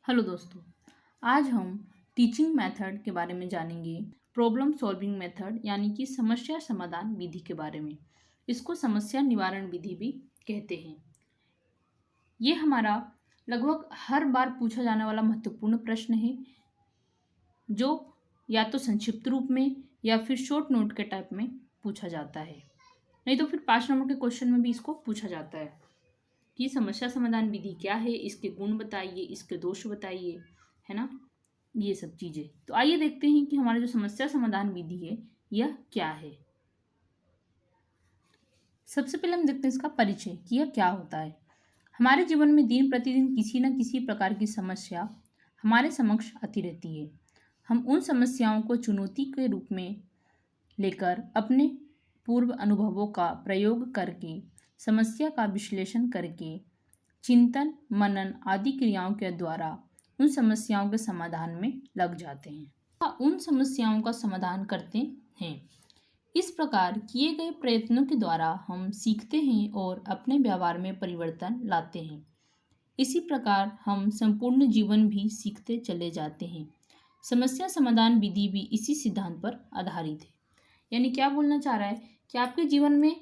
Hello दोस्तों। आज हम टीचिंग मेथड के बारे में जानेंगे। प्रॉब्लम सॉल्विंग मेथड यानी कि समस्या समाधान विधि के बारे में। इसको समस्या निवारण विधि भी कहते हैं। ये हमारा लगभग हर बार पूछा जाने वाला महत्वपूर्ण प्रश्न है, जो या तो संक्षिप्त रूप में या फिर शॉर्ट नोट के टाइप में पूछा जाता है, नहीं तो फिर 5 नंबर के क्वेश्चन में भी इसको पूछा जाता है कि समस्या समाधान विधि क्या है, इसके गुण बताइए, इसके दोष बताइए, है ना, ये सब चीज़ें। तो आइए देखते हैं कि हमारा जो समस्या समाधान विधि है यह क्या है। सबसे पहले हम देखते हैं इसका परिचय कि यह क्या होता है। हमारे जीवन में दिन प्रतिदिन किसी न किसी प्रकार की समस्या हमारे समक्ष आती रहती है। हम उन समस्याओं को चुनौती के रूप में लेकर अपने पूर्व अनुभवों का प्रयोग करके, समस्या का विश्लेषण करके, चिंतन मनन आदि क्रियाओं के द्वारा उन समस्याओं के समाधान में लग जाते हैं, उन समस्याओं का समाधान करते हैं। इस प्रकार किए गए प्रयत्नों के द्वारा हम सीखते हैं और अपने व्यवहार में परिवर्तन लाते हैं। इसी प्रकार हम संपूर्ण जीवन भी सीखते चले जाते हैं। समस्या समाधान विधि भी इसी सिद्धांत पर आधारित है। यानी क्या बोलना चाह रहा है कि आपके जीवन में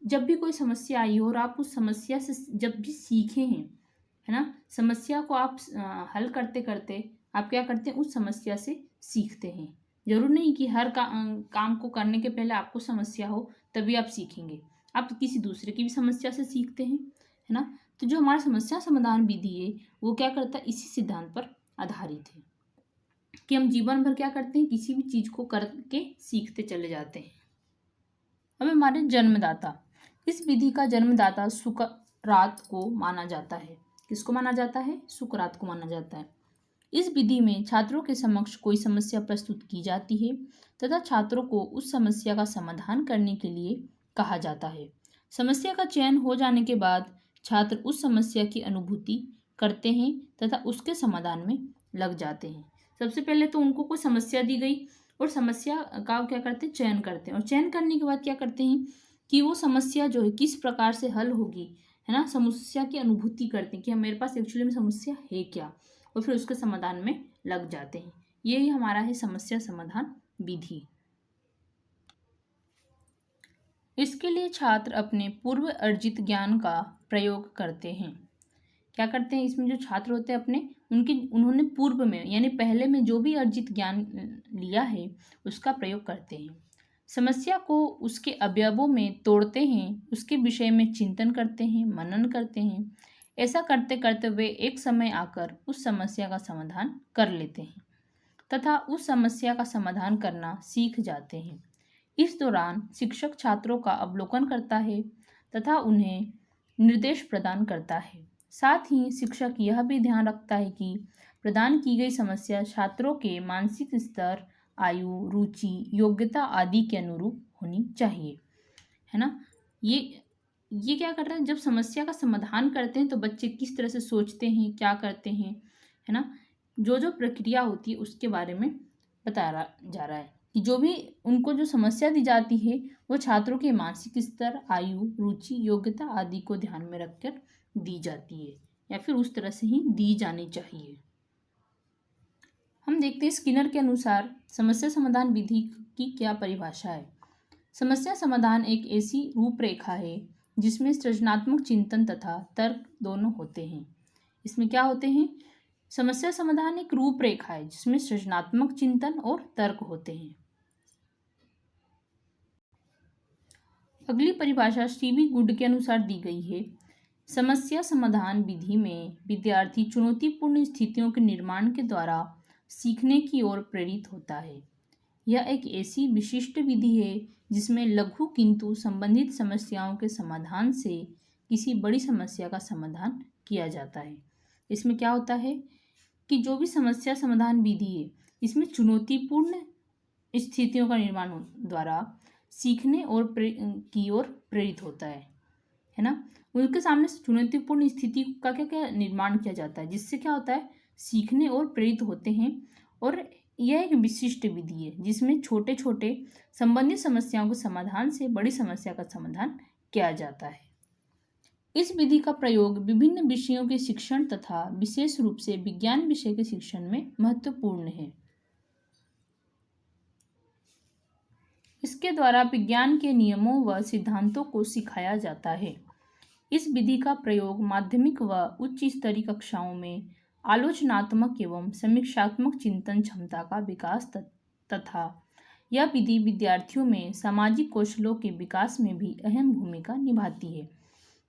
जब भी कोई समस्या आई हो और आप उस समस्या से जब भी सीखे हैं, है ना, समस्या को आप हल करते करते आप क्या करते हैं, उस समस्या से सीखते हैं। जरूर नहीं कि हर काम को करने के पहले आपको समस्या हो तभी आप सीखेंगे। आप किसी दूसरे की भी समस्या से सीखते हैं, है ना। तो जो हमारा समस्या समाधान विधि है वो क्या करता है, इसी सिद्धांत पर आधारित है कि हम जीवन भर क्या करते हैं, किसी भी चीज़ को करके सीखते चले जाते हैं। अब हमारे जन्मदाता, इस विधि का जन्मदाता सुकरात को माना जाता है। किसको माना जाता है? सुकरात को माना जाता है। इस विधि में छात्रों के समक्ष कोई समस्या प्रस्तुत की जाती है तथा छात्रों को उस समस्या का समाधान करने के लिए कहा जाता है। समस्या का चयन हो जाने के बाद छात्र उस समस्या की अनुभूति करते हैं तथा उसके समाधान में लग जाते हैं। सबसे पहले तो उनको कोई समस्या दी गई और समस्या का क्या करते हैं, चयन करते हैं, और चयन करने के बाद क्या करते हैं कि वो समस्या जो है किस प्रकार से हल होगी, है ना, समस्या की अनुभूति करते हैं कि मेरे पास एक्चुअली में समस्या है क्या, और फिर उसके समाधान में लग जाते हैं। यही हमारा है समस्या समाधान विधि। इसके लिए छात्र अपने पूर्व अर्जित ज्ञान का प्रयोग करते हैं। क्या करते हैं, इसमें जो छात्र होते हैं उन्होंने पूर्व में यानी पहले में जो भी अर्जित ज्ञान लिया है उसका प्रयोग करते हैं। समस्या को उसके अवयवों में तोड़ते हैं, उसके विषय में चिंतन करते हैं, मनन करते हैं। ऐसा करते करते वे एक समय आकर उस समस्या का समाधान कर लेते हैं तथा उस समस्या का समाधान करना सीख जाते हैं। इस दौरान शिक्षक छात्रों का अवलोकन करता है तथा उन्हें निर्देश प्रदान करता है। साथ ही शिक्षक यह भी ध्यान रखता है कि प्रदान की गई समस्या छात्रों के मानसिक स्तर, आयु, रुचि, योग्यता आदि के अनुरूप होनी चाहिए, है ना। ये क्या करता है, जब समस्या का समाधान करते हैं तो बच्चे किस तरह से सोचते हैं, क्या करते हैं, है ना, जो जो प्रक्रिया होती है उसके बारे में बताया जा रहा है कि जो भी उनको जो समस्या दी जाती है वो छात्रों के मानसिक स्तर, आयु, रुचि, योग्यता आदि को ध्यान में रखकर दी जाती है या फिर उस तरह से ही दी जानी चाहिए। हम देखते हैं स्किनर के अनुसार समस्या समाधान विधि की क्या परिभाषा है। समस्या समाधान एक ऐसी रूपरेखा है जिसमें सृजनात्मक चिंतन तथा तर्क दोनों होते हैं। इसमें क्या होते हैं, समस्या समाधान एक रूपरेखा है जिसमें सृजनात्मक चिंतन और तर्क होते हैं। अगली परिभाषा सीबी गुड के अनुसार दी गई है। समस्या समाधान विधि में विद्यार्थी चुनौतीपूर्ण स्थितियों के निर्माण के द्वारा सीखने की ओर प्रेरित होता है। यह एक ऐसी विशिष्ट विधि है जिसमें लघु किंतु संबंधित समस्याओं के समाधान से किसी बड़ी समस्या का समाधान किया जाता है। इसमें क्या होता है कि जो भी समस्या समाधान विधि है इसमें चुनौतीपूर्ण स्थितियों का निर्माण द्वारा सीखने और की ओर प्रेरित होता है ना। उनके सामने चुनौतीपूर्ण स्थिति का क्या क्या निर्माण किया जाता है जिससे क्या होता है, सीखने और प्रेरित होते हैं। और यह एक विशिष्ट विधि है जिसमें छोटे छोटे संबंधित समस्याओं के समाधान से बड़ी समस्या का समाधान किया जाता है। इस विधि का प्रयोग विभिन्न विषयों के शिक्षण तथा विशेष रूप से विज्ञान विषय के शिक्षण में महत्वपूर्ण है। इसके द्वारा विज्ञान के नियमों व सिद्धांतों को सिखाया जाता है। इस विधि का प्रयोग माध्यमिक व उच्च स्तरीय कक्षाओं में आलोचनात्मक एवं समीक्षात्मक चिंतन क्षमता का विकास तथा यह विधि विद्यार्थियों में सामाजिक कौशलों के विकास में भी अहम भूमिका निभाती है,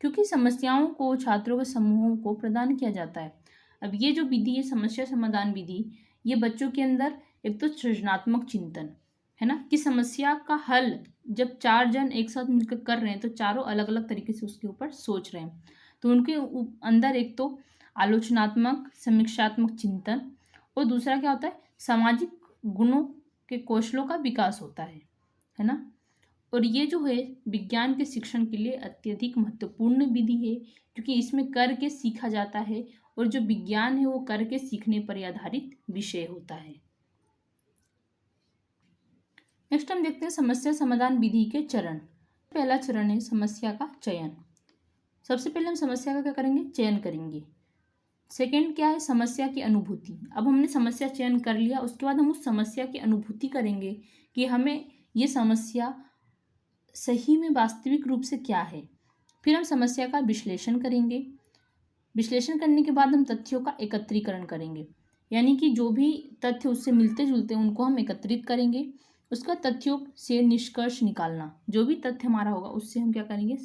क्योंकि समस्याओं को छात्रों के समूहों को प्रदान किया जाता है। अब ये जो विधि है, समस्या समाधान विधि, ये बच्चों के अंदर एक तो सृजनात्मक चिंतन है ना, कि समस्या का हल जब 4 जन एक साथ मिलकर कर रहे हैं तो चारों अलग अलग तरीके से उसके ऊपर सोच रहे हैं, तो उनके अंदर एक तो आलोचनात्मक समीक्षात्मक चिंतन और दूसरा क्या होता है, सामाजिक गुणों के कौशलों का विकास होता है ना। और ये जो है विज्ञान के शिक्षण के लिए अत्यधिक महत्वपूर्ण विधि है, क्योंकि इसमें करके सीखा जाता है और जो विज्ञान है वो करके सीखने पर आधारित विषय होता है। नेक्स्ट हम देखते हैं समस्या समाधान विधि के चरण। पहला चरण है समस्या का चयन। सबसे पहले हम समस्या का क्या करेंगे, चयन करेंगे। सेकंड क्या है, समस्या की अनुभूति। अब हमने समस्या चयन कर लिया, उसके बाद हम उस समस्या की अनुभूति करेंगे कि हमें ये समस्या सही में वास्तविक रूप से क्या है। फिर हम समस्या का विश्लेषण करेंगे। विश्लेषण करने के बाद हम तथ्यों का एकत्रीकरण करेंगे, यानी कि जो भी तथ्य उससे मिलते जुलते हैं उनको हम एकत्रित करेंगे। उसका तथ्यों से निष्कर्ष निकालना, जो भी तथ्य हमारा होगा उससे हम क्या करेंगे,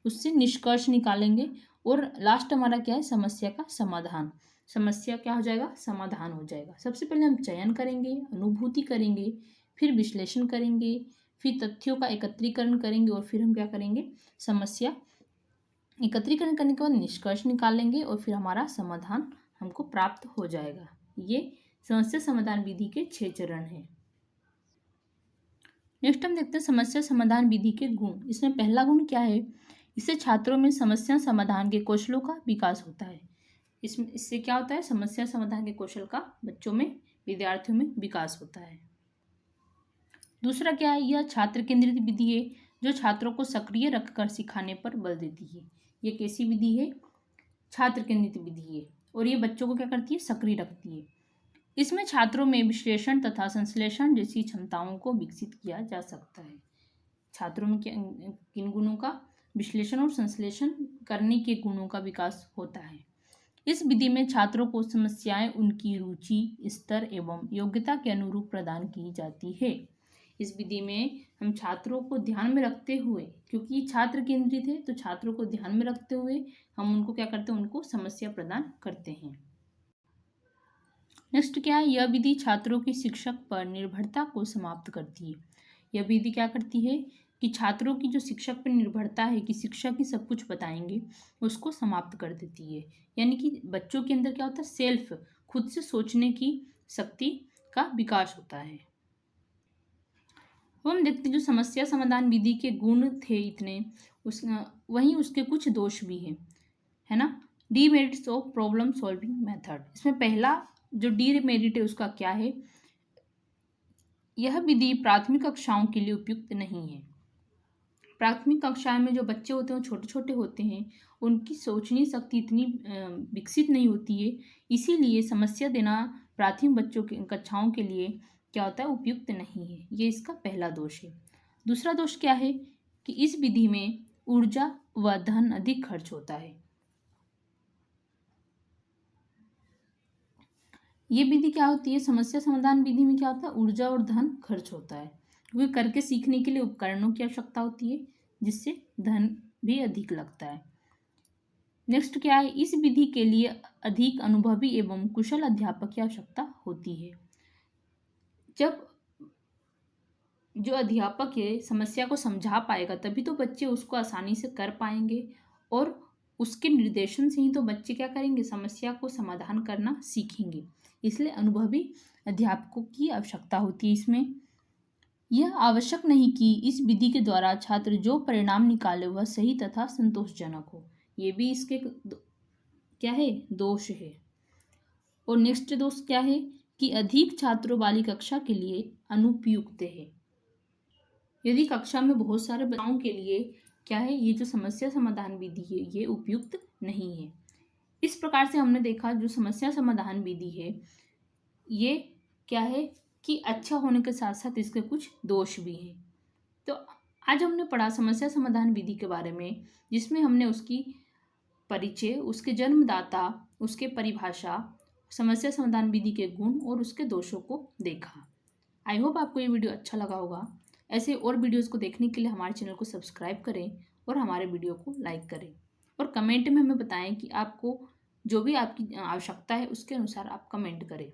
उससे निष्कर्ष निकालेंगे। और लास्ट हमारा क्या है, समस्या का समाधान। समस्या क्या हो जाएगा, समाधान हो जाएगा। सबसे पहले हम चयन करेंगे, अनुभूति करेंगे, फिर विश्लेषण करेंगे, फिर तथ्यों का एकत्रीकरण करेंगे और फिर हम क्या करेंगे, समस्या एकत्रीकरण करने के बाद निष्कर्ष निकालेंगे और फिर हमारा समाधान हमको प्राप्त हो जाएगा। ये समस्या समाधान विधि के 6 चरण हैं। नेक्स्ट हम देखते हैं समस्या समाधान विधि के गुण। इसमें पहला गुण क्या है, इससे छात्रों में समस्या समाधान के कौशलों का विकास होता है। इससे क्या होता है, समस्या समाधान के कौशल का बच्चों में, विद्यार्थियों में विकास होता है। दूसरा क्या है, यह छात्र केंद्रित विधि है जो छात्रों को सक्रिय रखकर सिखाने पर बल देती है। ये कैसी विधि है, छात्र केंद्रित विधि है और ये बच्चों को क्या करती है, सक्रिय रखती है। इसमें छात्रों में विश्लेषण तथा संश्लेषण जैसी क्षमताओं को विकसित किया जा सकता है। छात्रों में किन गुणों का, विश्लेषण और संश्लेषण करने के गुणों का विकास होता है। इस विधि में छात्रों को समस्याएं उनकी रुचि, स्तर एवं योग्यता के अनुरूप प्रदान की जाती है। इस विधि में हम छात्रों को ध्यान में रखते हुए, क्योंकि छात्र केंद्रित है तो छात्रों को ध्यान में रखते हुए हम उनको क्या करते हैं, उनको समस्या प्रदान करते हैं। नेक्स्ट क्या है, यह विधि छात्रों की शिक्षक पर निर्भरता को समाप्त करती है। यह विधि क्या करती है कि छात्रों की जो शिक्षक पर निर्भरता है कि शिक्षक ही सब कुछ बताएंगे, उसको समाप्त कर देती है। यानी कि बच्चों के अंदर क्या होता है, सेल्फ, खुद से सोचने की शक्ति का विकास होता है। हम देखते हैं जो समस्या समाधान विधि के गुण थे इतने, वहीं उसके कुछ दोष भी हैं, है ना। Demerits of problem solving method. इसमें पहला जो डीमेरिट है उसका क्या है, यह विधि प्राथमिक कक्षाओं के लिए उपयुक्त नहीं है। प्राथमिक कक्षाओं में जो बच्चे होते हैं वो छोटे छोटे होते हैं, उनकी सोचने शक्ति इतनी विकसित नहीं होती है, इसीलिए समस्या देना प्राथमिक बच्चों के कक्षाओं के लिए क्या होता है, उपयुक्त नहीं है। ये इसका पहला दोष है। दूसरा दोष क्या है कि इस विधि में ऊर्जा व धन अधिक खर्च होता है। ये विधि क्या होती है, समस्या समाधान विधि में क्या होता है, ऊर्जा और धन खर्च होता है, क्योंकि करके सीखने के लिए उपकरणों की आवश्यकता होती है, जिससे धन भी अधिक लगता है। नेक्स्ट क्या है, इस विधि के लिए अधिक अनुभवी एवं कुशल अध्यापक की आवश्यकता होती है। जब जो अध्यापक है समस्या को समझा पाएगा तभी तो बच्चे उसको आसानी से कर पाएंगे, और उसके निर्देशन से ही तो बच्चे क्या करेंगे, समस्या को समाधान करना सीखेंगे। इसलिए अनुभवी अध्यापकों की आवश्यकता होती है इसमें। यह आवश्यक नहीं कि इस विधि के द्वारा छात्र जो परिणाम निकाले वह सही तथा संतोषजनक हो। ये भी इसके क्या है, दोष है। और नेक्स्ट दोष क्या है कि अधिक छात्रों वाली कक्षा के लिए अनुपयुक्त है। यदि कक्षा में बहुत सारे बच्चों के लिए क्या है, ये जो समस्या समाधान विधि है ये उपयुक्त नहीं है। इस प्रकार से हमने देखा जो समस्या समाधान विधि है ये क्या है कि अच्छा होने के साथ साथ इसके कुछ दोष भी हैं। तो आज हमने पढ़ा समस्या समाधान विधि के बारे में, जिसमें हमने उसकी परिचय, उसके जन्मदाता, उसके परिभाषा, समस्या समाधान विधि के गुण और उसके दोषों को देखा। आई होप आपको ये वीडियो अच्छा लगा होगा। ऐसे और वीडियोस को देखने के लिए हमारे चैनल को सब्सक्राइब करें और हमारे वीडियो को लाइक करें और कमेंट में हमें बताएं कि आपको जो भी आपकी आवश्यकता है उसके अनुसार आप कमेंट करें।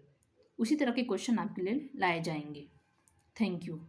उसी तरह के क्वेश्चन आपके लिए लाए जाएंगे। Thank you.